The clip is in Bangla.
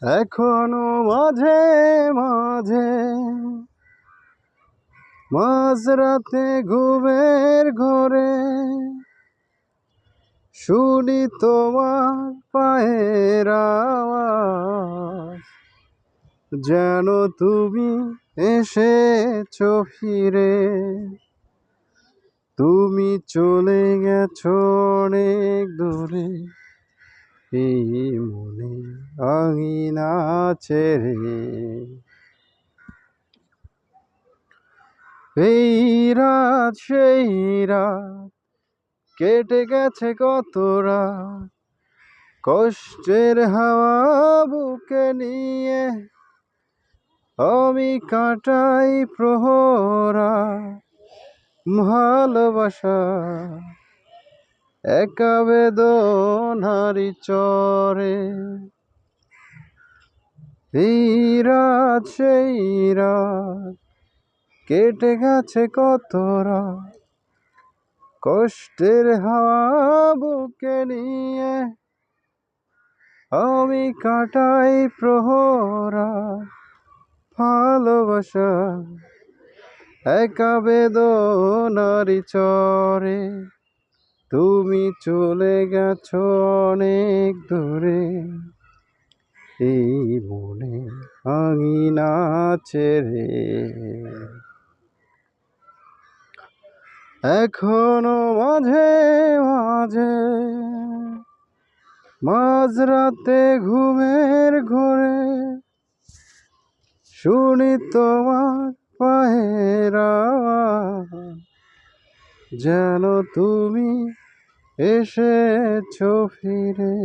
এখনো মাঝে মাঝে মাঝরাতে ঘুমের ঘরে শুনি তোমার পায়ের আওয়াজ, যেন তুমি এসেছো ফিরে। তুমি চলে গেছো অনেক দূরে, এই মনে আঙিনা ছেড়ে। এই রাত সেই রাত কেটে গেছে কত রাত, কষ্টের হাওয়া বুকে নিয়ে আমি কাটাই প্রহরা। ভালোবাসা একা বেদনারি চরে। এই রাত সেই রাত কেটে গেছে কত রাত, কষ্টের হাওয়া বুকে নিয়ে আমি কাটাই প্রহরা। ভালোবাসা একা বেদনারি চরে। তুমি চলে গেছো অনেক দূরে, এই মনে আঙিনা ছেড়ে। এখনো মাঝে মাঝে মাঝরাতে ঘুমের ঘোরে শুনি তোমার পায়ের আওয়াজ, যেন তুমি এসেছো ফিরে।